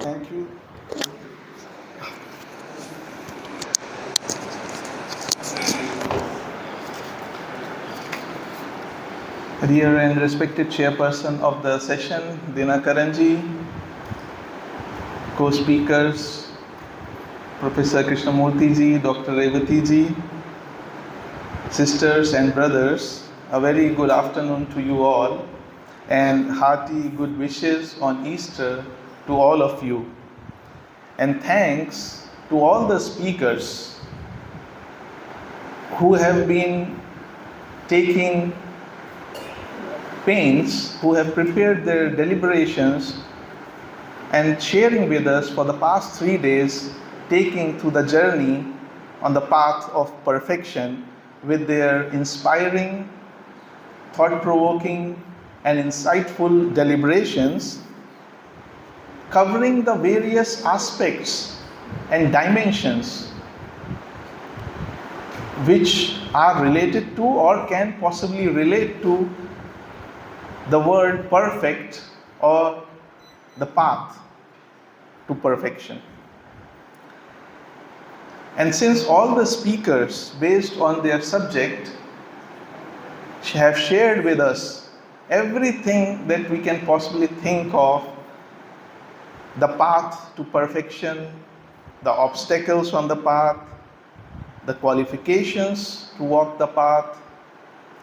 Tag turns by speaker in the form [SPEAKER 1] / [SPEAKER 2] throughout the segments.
[SPEAKER 1] Thank you. Dear and respected chairperson of the session, Dina Karanji, co-speakers, Professor Krishnamurthy ji, Dr. Revati ji, sisters and brothers, a very good afternoon to you all and hearty good wishes on Easter to all of you. And thanks to all the speakers who have been taking pains, who have prepared their deliberations and sharing with us for the past 3 days, taking through the journey on the path of perfection with their inspiring, thought-provoking, and insightful deliberations, covering the various aspects and dimensions which are related to or can possibly relate to the word perfect or the path to perfection. And since all the speakers, based on their subject, have shared with us everything that we can possibly think of, the path to perfection, the obstacles on the path, the qualifications to walk the path,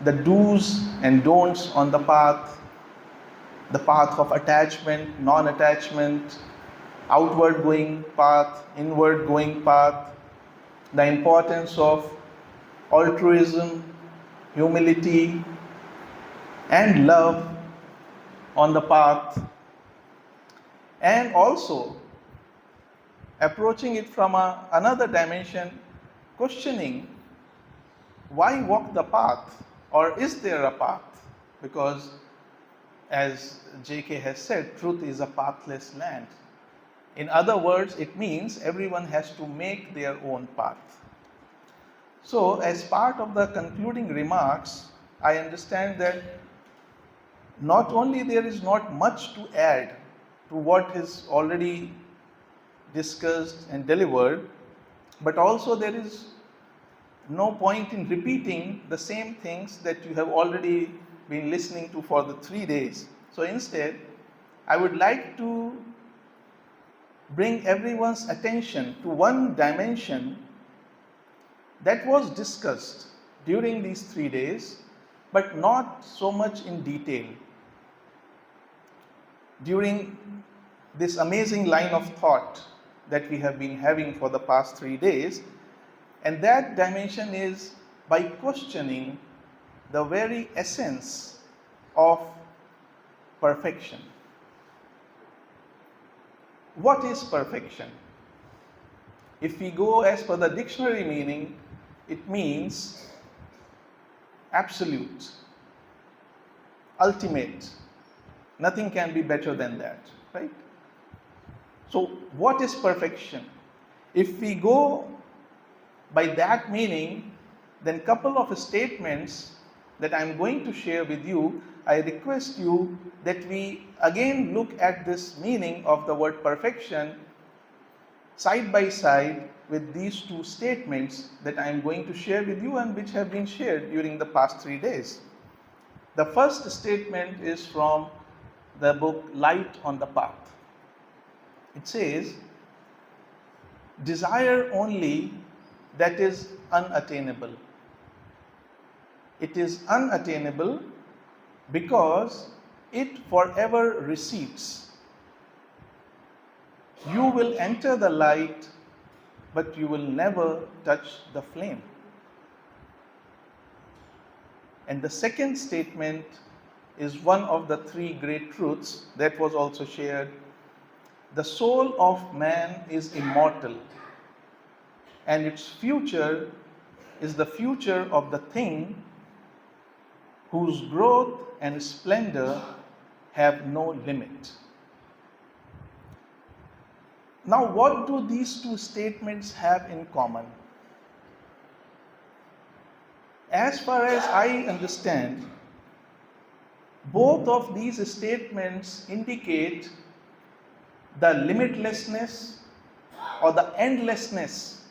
[SPEAKER 1] the do's and don'ts on the path of attachment, non-attachment, outward going path, inward going path, the importance of altruism, humility, and love on the path, and also approaching it from another dimension, questioning why walk the path, or is there a path? Because as JK has said, truth is a pathless land. In other words, it means everyone has to make their own path. So, as part of the concluding remarks, I understand that not only there is not much to add to what is already discussed and delivered, but also there is no point in repeating the same things that you have already been listening to for the 3 days. So instead, I would like to bring everyone's attention to one dimension that was discussed during these 3 days, but not so much in detail. During this amazing line of thought that we have been having for the past 3 days, and that dimension is by questioning the very essence of perfection. What is perfection? If we go as per the dictionary meaning, it means absolute, ultimate. Nothing can be better than that, right? So, what is perfection? If we go by that meaning, then couple of statements that I am going to share with you, I request you that we again look at this meaning of the word perfection side by side with these two statements that I am going to share with you and which have been shared during the past 3 days. The first statement is from the book Light on the Path. It says, desire only that is unattainable. It is unattainable because it forever recedes. You will enter the light, but you will never touch the flame. And the second statement is one of the 3 great truths that was also shared. The soul of man is immortal, and its future is the future of the thing whose growth and splendor have no limit. Now, what do these two statements have in common? As far as I understand, Both of these statements indicate the limitlessness or the endlessness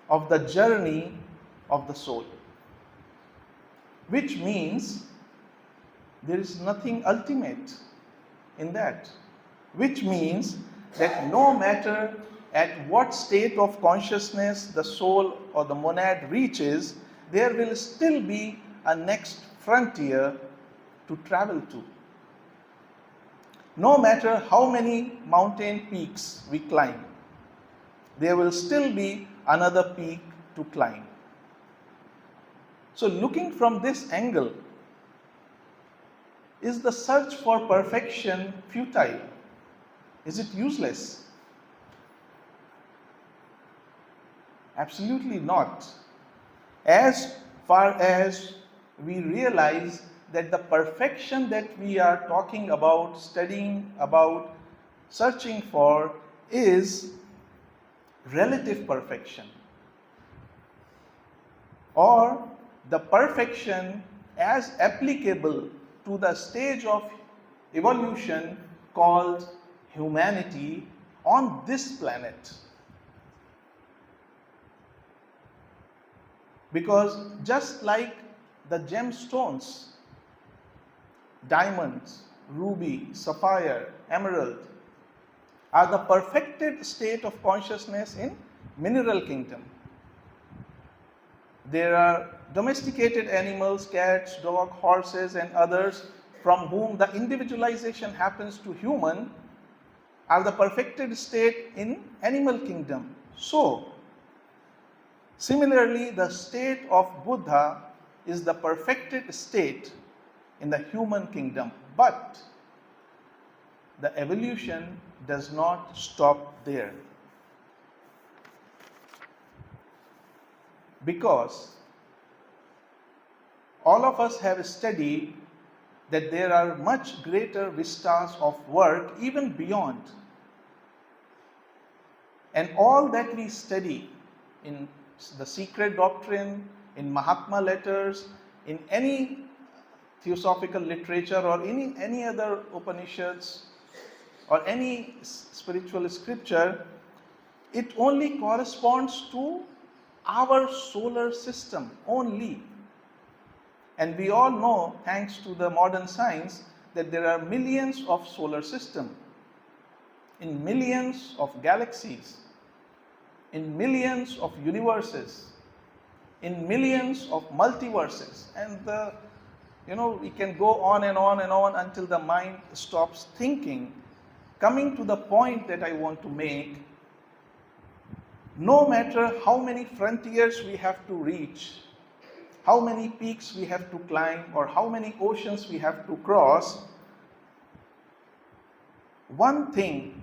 [SPEAKER 1] of the journey of the soul, which means there is nothing ultimate in that, which means that no matter at what state of consciousness the soul or the monad reaches, there will still be a next frontier to travel to. No matter how many mountain peaks we climb, there will still be another peak to climb. So, looking from this angle, is the search for perfection futile? Is it useless? Absolutely not. As far as we realize that the perfection that we are talking about, studying about, searching for is relative perfection, or the perfection as applicable to the stage of evolution called humanity on this planet. Because just like the gemstones, diamonds, ruby, sapphire, emerald, are the perfected state of consciousness in mineral kingdom. There are domesticated animals, cats, dogs, horses, and others from whom the individualization happens to human are the perfected state in animal kingdom. So, similarly, the state of Buddha is the perfected state in the human kingdom. But the evolution does not stop there. Because all of us have studied that there are much greater vistas of work even beyond. And all that we study in the secret doctrine, in Mahatma letters, in any theosophical literature or any other Upanishads or any spiritual scripture, it only corresponds to our solar system only. And we all know, thanks to the modern science, that there are millions of solar systems, in millions of galaxies, in millions of universes, in millions of multiverses. And we can go on and on and on until the mind stops thinking. Coming to the point that I want to make, no matter how many frontiers we have to reach, how many peaks we have to climb, or how many oceans we have to cross, one thing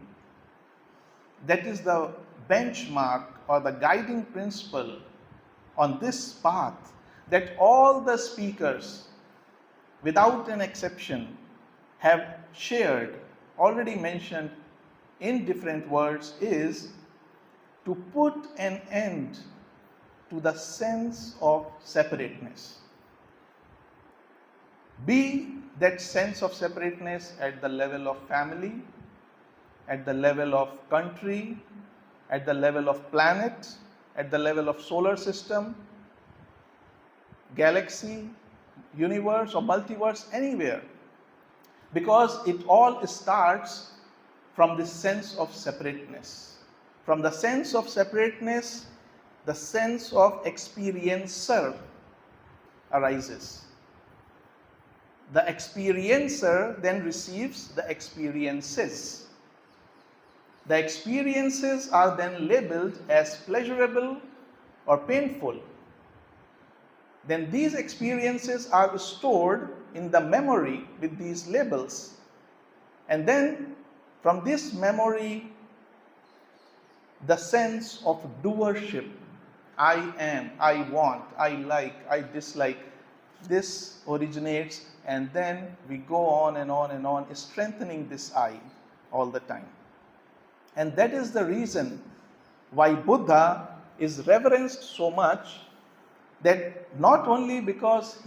[SPEAKER 1] that is the benchmark or the guiding principle on this path that all the speakers, without an exception, have shared, already mentioned in different words, is to put an end to the sense of separateness. Be that sense of separateness at the level of family, at the level of country, at the level of planet, at the level of solar system, galaxy, universe or multiverse, anywhere. Because it all starts from this sense of separateness. From the sense of separateness, the sense of experiencer arises. The experiencer then receives the experiences. The experiences are then labeled as pleasurable or painful. Then these experiences are stored in the memory with these labels. And then from this memory, the sense of doership, I am, I want, I like, I dislike, this originates, and then we go on and on and on, strengthening this I all the time. And that is the reason why Buddha is reverenced so much, that not only because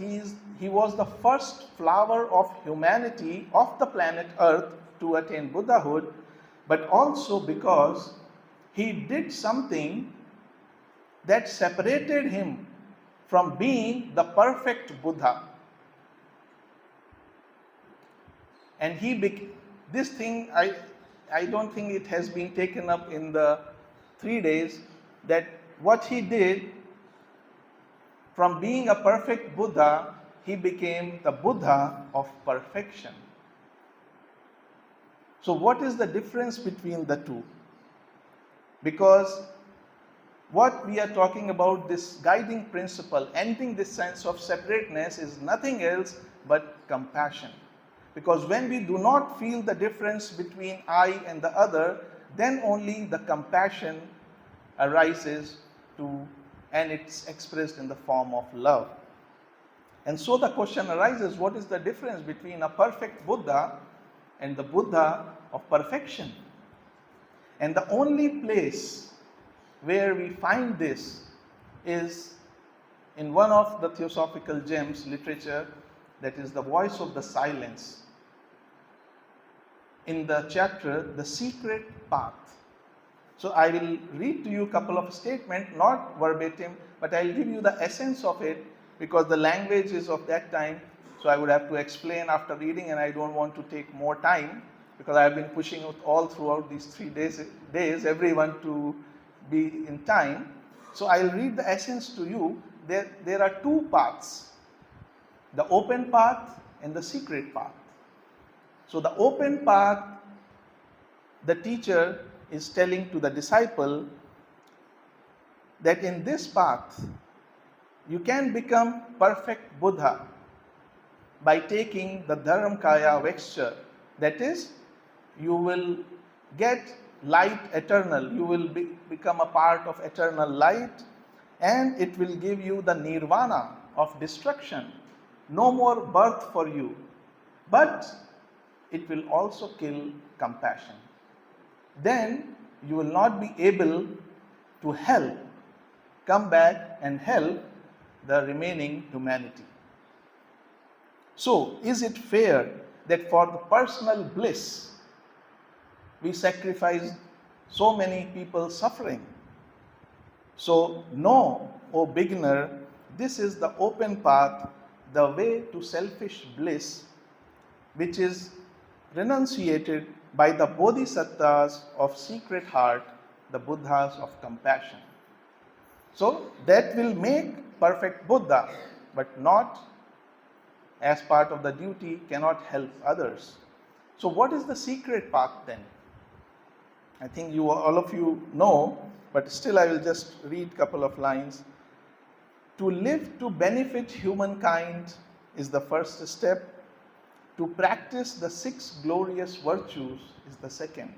[SPEAKER 1] he was the first flower of humanity of the planet Earth to attain Buddhahood, but also because he did something that separated him from being the perfect Buddha. And this thing, I don't think it has been taken up in the 3 days, that what he did, from being a perfect Buddha, he became the Buddha of perfection. So what is the difference between the two? Because what we are talking about, this guiding principle, ending this sense of separateness, is nothing else but compassion. Because when we do not feel the difference between I and the other, then only the compassion arises and it's expressed in the form of love. And so the question arises, what is the difference between a perfect Buddha and the Buddha of perfection? And the only place where we find this is in one of the theosophical gems literature, that is the Voice of the Silence, in the chapter The Secret Path. So I will read to you a couple of statements, not verbatim, but I will give you the essence of it, because the language is of that time, so I would have to explain after reading, and I don't want to take more time, because I have been pushing it all throughout these 3 days everyone to be in time. So I will read the essence to you. There are two paths, the open path and the secret path. So the open path, the teacher is telling to the disciple that in this path you can become perfect Buddha by taking the Dharmakaya vesture. That is, you will get light eternal, you will become a part of eternal light, and it will give you the nirvana of destruction. No more birth for you, but it will also kill compassion. Then you will not be able to come back and help the remaining humanity. So, is it fair that for the personal bliss we sacrifice so many people suffering? So, no, O beginner, this is the open path, the way to selfish bliss, which is renunciated by the bodhisattvas of secret heart, the Buddhas of compassion. So that will make perfect Buddha, but not as part of the duty, cannot help others. So what is the secret path then? I think all of you know, but still I will just read a couple of lines. To live to benefit humankind is the first step. To practice the 6 glorious virtues is the second.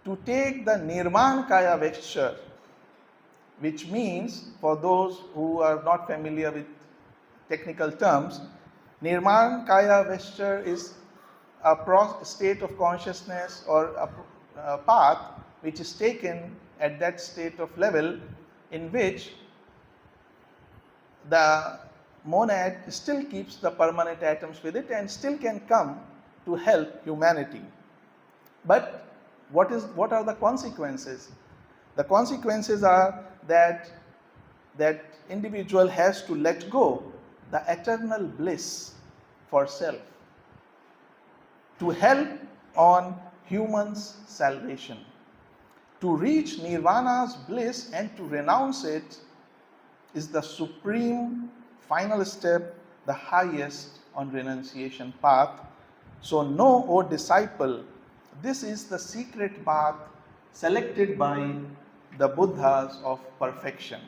[SPEAKER 1] To take the Nirmanakaya vesture, which means, for those who are not familiar with technical terms, Nirmanakaya vesture is a state of consciousness or a path which is taken at that state of level in which the monad still keeps the permanent atoms with it and still can come to help humanity. But what are the consequences? The consequences are that individual has to let go the eternal bliss for self to help on humans' salvation. To reach nirvana's bliss and to renounce it is the supreme final step, the highest on renunciation path. So know, O disciple, this is the secret path selected by the Buddhas of perfection,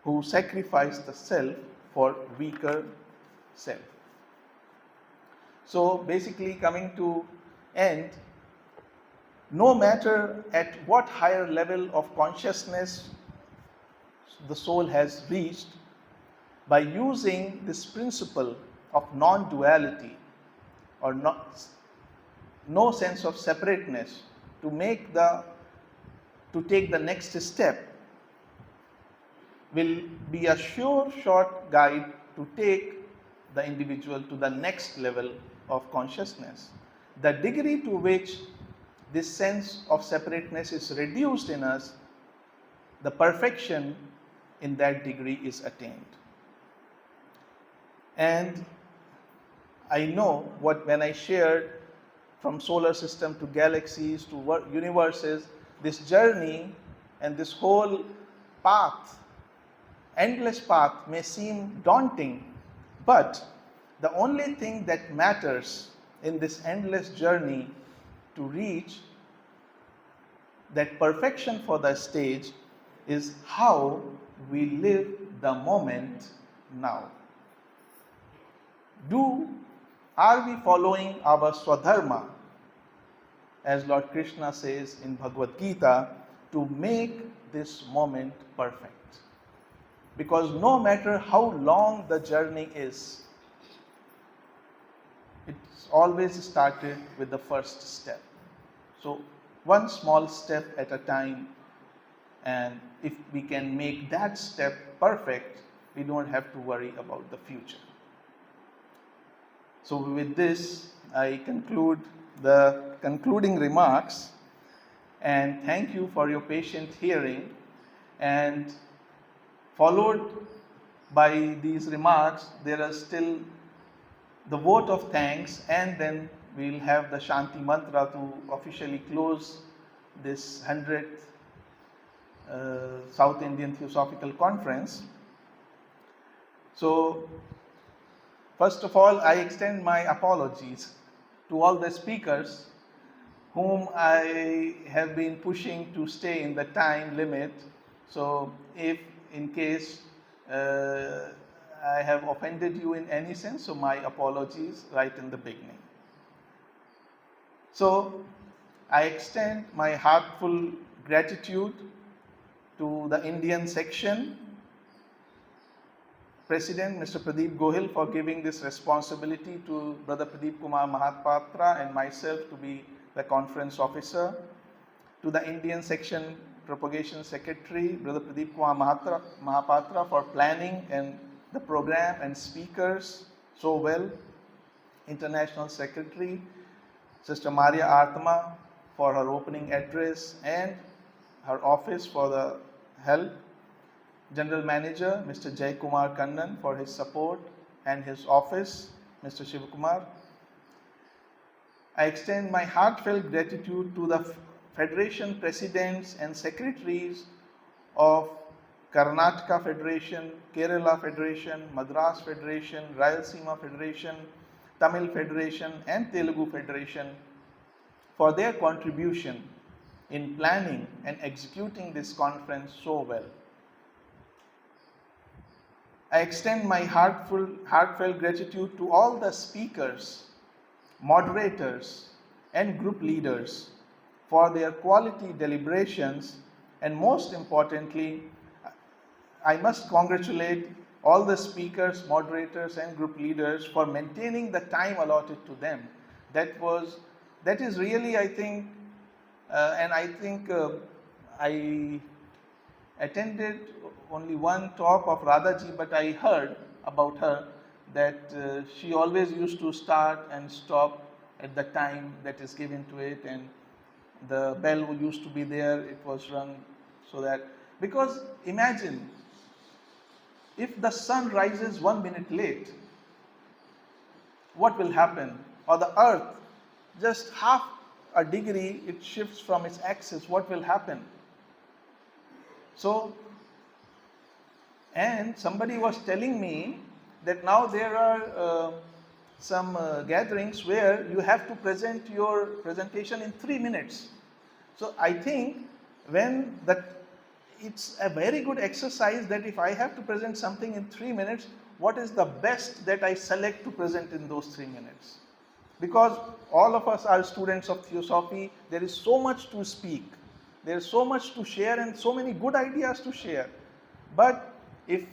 [SPEAKER 1] who sacrifice the self for weaker self. So basically, coming to end, no matter at what higher level of consciousness the soul has reached, by using this principle of non-duality or no sense of separateness to take the next step, will be a sure short guide to take the individual to the next level of consciousness. The degree to which this sense of separateness is reduced in us, the perfection in that degree is attained. And I know when I shared from solar system to galaxies to universes, this journey and this whole path, endless path, may seem daunting, but the only thing that matters in this endless journey to reach that perfection for the stage is how we live the moment now. Are we following our Swadharma, as Lord Krishna says in Bhagavad Gita, to make this moment perfect? Because no matter how long the journey is, it's always started with the first step. So one small step at a time, and if we can make that step perfect, we don't have to worry about the future. So with this, I conclude the concluding remarks, and thank you for your patient hearing. And followed by these remarks, there are still the vote of thanks, and then we'll have the Shanti Mantra to officially close this 100th South Indian Theosophical Conference. So, first of all, I extend my apologies to all the speakers whom I have been pushing to stay in the time limit. So, if in case I have offended you in any sense, so my apologies right in the beginning. So, I extend my heartful gratitude to the Indian section President, Mr. Pradeep Gohil, for giving this responsibility to Brother Pradeep Kumar Mahapatra and myself to be the conference officer. To the Indian section Propagation Secretary, Brother Pradeep Kumar Mahapatra, for planning and the program and speakers so well. International Secretary, Sister Maria Artama, for her opening address and her office for the help. General Manager, Mr. Jay Kumar Kannan, for his support, and his office, Mr. Shivakumar. I extend my heartfelt gratitude to the Federation Presidents and Secretaries of Karnataka Federation, Kerala Federation, Madras Federation, Rayalaseema Federation, Tamil Federation, and Telugu Federation for their contribution in planning and executing this conference so well. I extend my heartfelt gratitude to all the speakers, moderators, and group leaders for their quality deliberations, and most importantly, I must congratulate all the speakers, moderators, and group leaders for maintaining the time allotted to them. That is really, I think, I attended only one talk of Radhaji, but I heard about her that she always used to start and stop at the time that is given to it, and the bell used to be there, it was rung, so that, because imagine if the sun rises 1 minute late, what will happen? Or the earth, just half a degree it shifts from its axis, what will happen? So, and somebody was telling me that now there are some gatherings where you have to present your presentation in 3 minutes. So I think it's a very good exercise that if I have to present something in 3 minutes, what is the best that I select to present in those 3 minutes? Because all of us are students of Theosophy, there is so much to speak, there is so much to share and so many good ideas to share. But if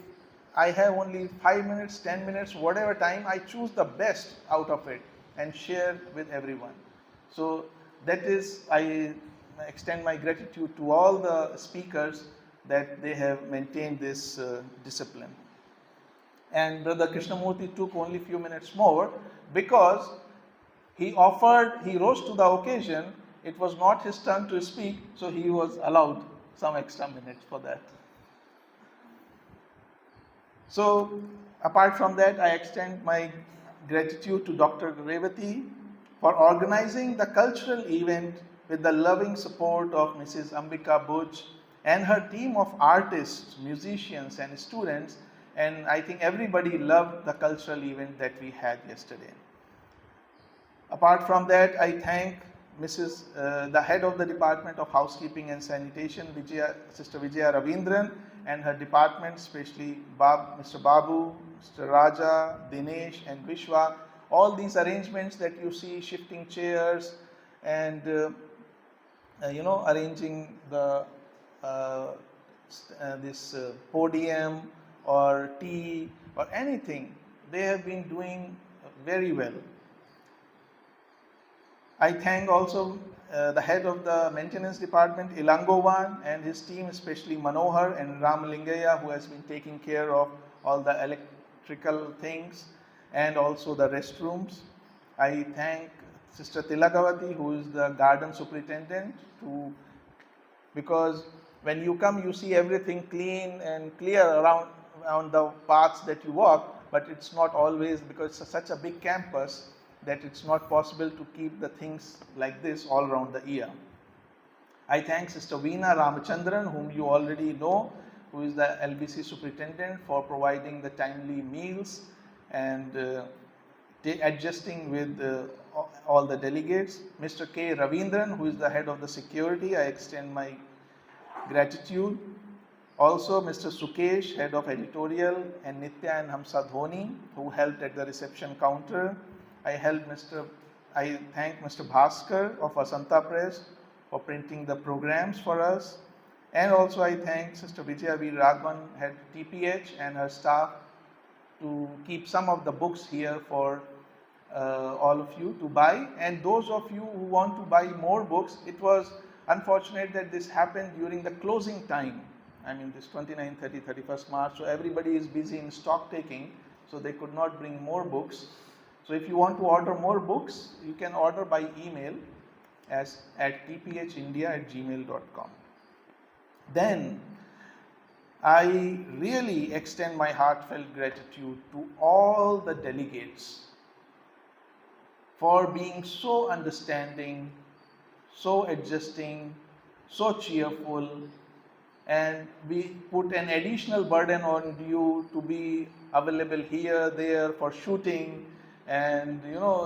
[SPEAKER 1] I have only 5 minutes, 10 minutes, whatever time, I choose the best out of it and share with everyone. So that is, I extend my gratitude to all the speakers that they have maintained this discipline. And Brother Krishnamurti took only few minutes more because he rose to the occasion. It was not his turn to speak, so he was allowed some extra minutes for that. So, apart from that, I extend my gratitude to Dr. Revati for organizing the cultural event with the loving support of Mrs. Ambika Butch and her team of artists, musicians, and students. And I think everybody loved the cultural event that we had yesterday. Apart from that, I thank the head of the Department of Housekeeping and Sanitation, Sister Vijaya Ravindran, and her department, especially Mr. Babu, Mr. Raja, Dinesh, and Vishwa. All these arrangements that you see, shifting chairs and arranging the this podium or tea or anything, they have been doing very well. I thank also the head of the maintenance department, Ilangovan, and his team, especially Manohar and Ramalingaya, who has been taking care of all the electrical things and also the restrooms. I thank Sister Tilakavati, who is the garden superintendent, because when you come, you see everything clean and clear around the paths that you walk, but it's not always, because it's such a big campus that it's not possible to keep the things like this all around the year. I thank Sister Veena Ramachandran, whom you already know, who is the LBC superintendent, for providing the timely meals and adjusting with all the delegates. Mr. K. Ravindran, who is the head of the security, I extend my gratitude. Also, Mr. Sukesh, head of editorial, and Nitya and Hamsa Dhoni, who helped at the reception counter. I thank Mr. Bhaskar of Asanta Press for printing the programs for us. And also I thank Sister Vijaya V. Raghavan, head TPH, and her staff to keep some of the books here for all of you to buy. And those of you who want to buy more books, it was unfortunate that this happened during the closing time. I mean, this 29th, 30th, 31st March, so everybody is busy in stock taking, so they could not bring more books. So if you want to order more books, you can order by email at tphindia@gmail.com. Then I really extend my heartfelt gratitude to all the delegates for being so understanding, so adjusting, so cheerful, and we put an additional burden on you to be available here, there for shooting, and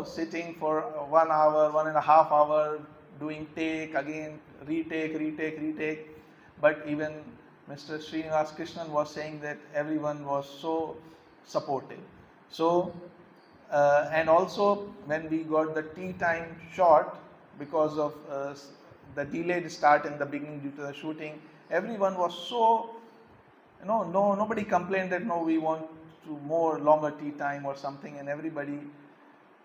[SPEAKER 1] sitting for 1 hour, 1.5 hours, doing take again, retake. But even Mr. Srinivas Krishnan was saying that everyone was so supportive. So and also when we got the tea time short because of the delayed start in the beginning due to the shooting, everyone was so nobody complained that no, we want to more longer tea time or something, and everybody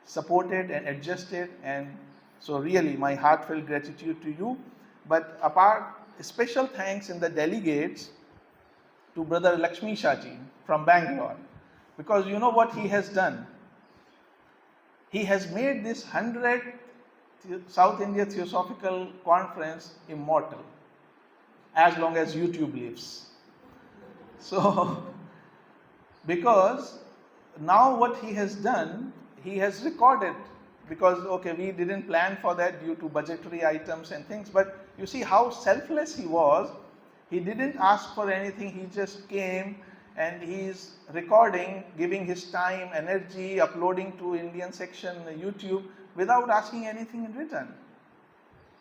[SPEAKER 1] supported and adjusted. And so really my heartfelt gratitude to you. But special thanks in the delegates to Brother Lakshmi Shaji from Bangalore, because you know what he has done? He has made this 100th South India Theosophical Conference immortal as long as YouTube lives. So because now what he has done, he has recorded, because we didn't plan for that due to budgetary items and things, but you see how selfless he was. He didn't ask for anything, he just came and he's recording, giving his time, energy, uploading to Indian section YouTube without asking anything in return.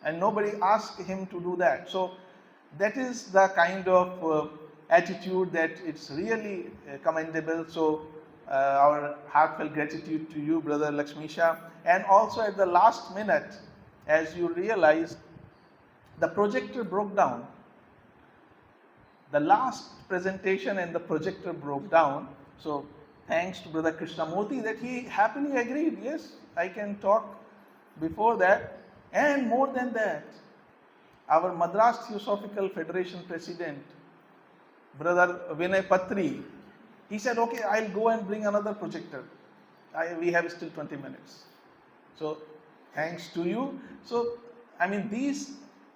[SPEAKER 1] And nobody asked him to do that. So that is the kind of attitude that it's really commendable. So our heartfelt gratitude to you, Brother Lakshmisha. And also at the last minute, as you realized, the projector broke down. The last presentation and the projector broke down. So thanks to Brother Krishnamurti that he happily agreed, yes, I can talk before that. And more than that, our Madras Theosophical Federation President, Brother Vinay Patri, he said, okay, I'll go and bring another projector. We have still 20 minutes. So, thanks to you. So, I mean, these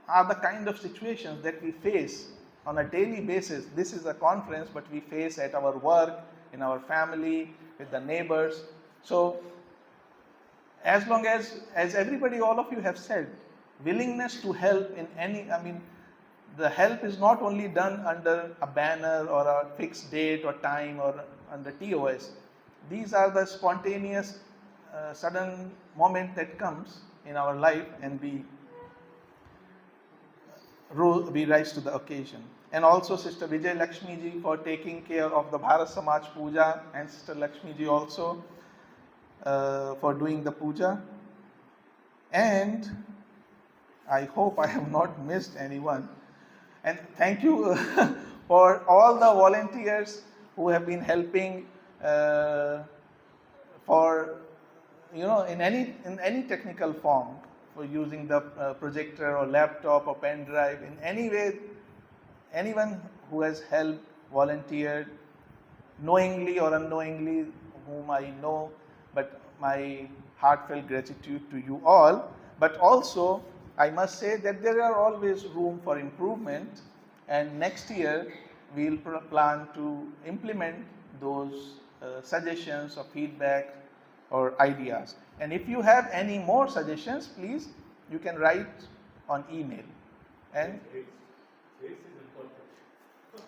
[SPEAKER 1] are the kind of situations that we face on a daily basis. This is a conference, but we face at our work, in our family, with the neighbors. So, as long as everybody, all of you have said, willingness to help in any, I mean, the help is not only done under a banner or a fixed date or time or under TOS. These are the spontaneous, sudden moment that comes in our life, and we rise to the occasion. And also Sister Vijay Lakshmi ji for taking care of the Bharat Samaj Puja, and Sister Lakshmi ji also for doing the puja. And I hope I have not missed anyone. And thank you for all the volunteers who have been helping for, in any technical form, for using the projector or laptop or pen drive, in any way, anyone who has helped, volunteered, knowingly or unknowingly, whom I know, but my heartfelt gratitude to you all. But also, I must say that there are always room for improvement, and next year we'll plan to implement those suggestions or feedback or ideas. And if you have any more suggestions, please, you can write on email. And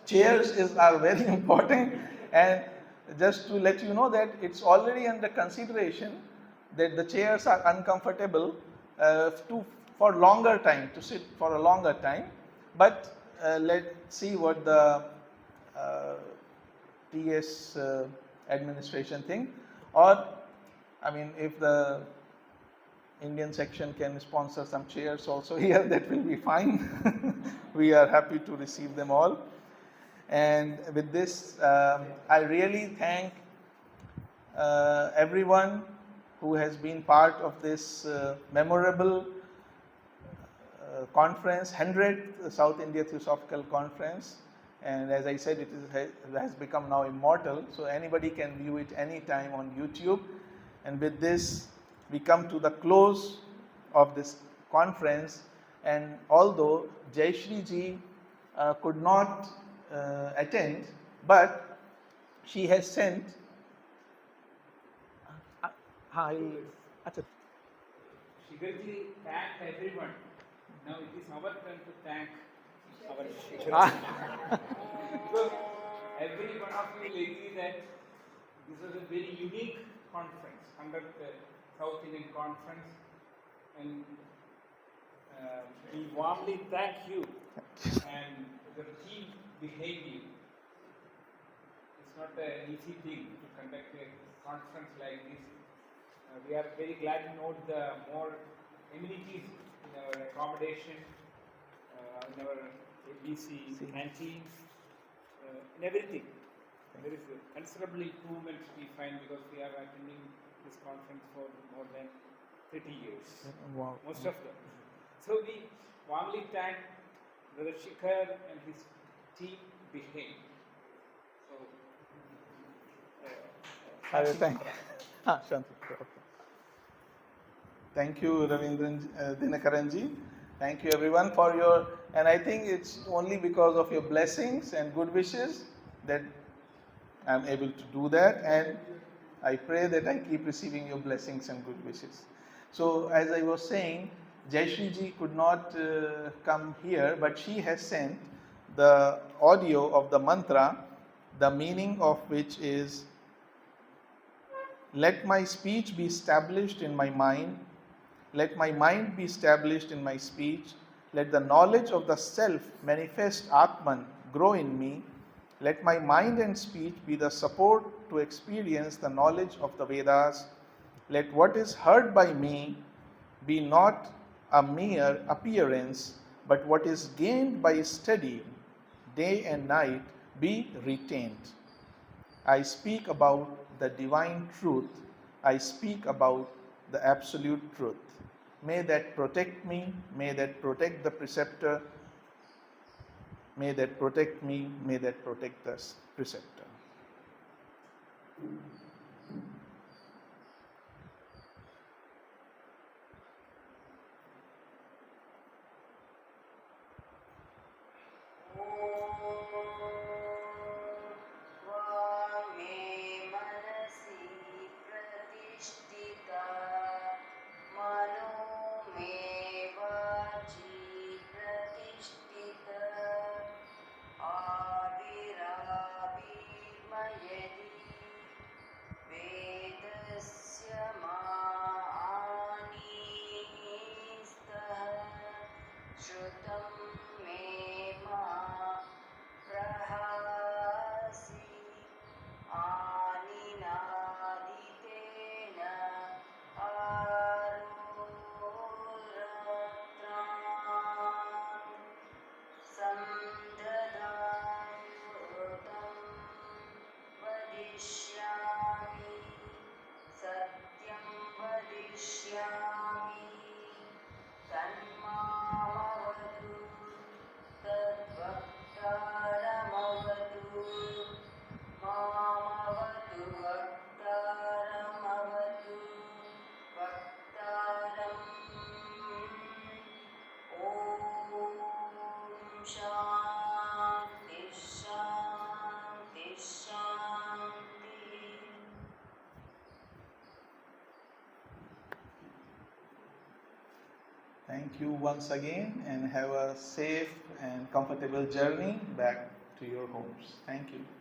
[SPEAKER 1] chairs are very important, and just to let you know that it's already under consideration that the chairs are uncomfortable for longer time, to sit for a longer time, but let's see what the TS administration think, or I mean, if the Indian section can sponsor some chairs also here, that will be fine. We are happy to receive them all. And with this, I really thank everyone who has been part of this memorable conference, 100th South India Theosophical Conference. And as I said, it has become now immortal, so anybody can view it anytime on YouTube. And with this, we come to the close of this conference. And although Jayashri ji could not attend, but she has sent.
[SPEAKER 2] Shikhar ji thanked everyone. Now it is our turn to thank our Shikhar. Because every one of you agree that this was a very unique conference, 100th South Indian Conference, and we warmly thank you and the team behind you. It's not an easy thing to conduct a conference like this. We are very glad to note the more amenities in our accommodation, in our ABC canteen, in everything. There is a considerable improvement we find because we are attending this conference for more than 30 years.
[SPEAKER 1] Wow.
[SPEAKER 2] Most of them. So we warmly thank Brother Shikhar and his team behind. So,
[SPEAKER 1] I will thank. Thank you, Ravindran Dinakaranji. Thank you, everyone, for your. And I think it's only because of your blessings and good wishes that I'm able to do that. And I pray that I keep receiving your blessings and good wishes. So, as I was saying, Jayashri ji could not come here, but she has sent the audio of the mantra, the meaning of which is, let my speech be established in my mind, let my mind be established in my speech, let the knowledge of the self manifest Atman grow in me, let my mind and speech be the support to experience the knowledge of the Vedas, let what is heard by me be not a mere appearance, but what is gained by study, day and night, be retained. I speak about the divine truth. I speak about the absolute truth. May that protect me. May that protect the preceptor. May that protect me, may that protect the preceptor. Thank you once again, and have a safe and comfortable journey back to your homes. Thank you.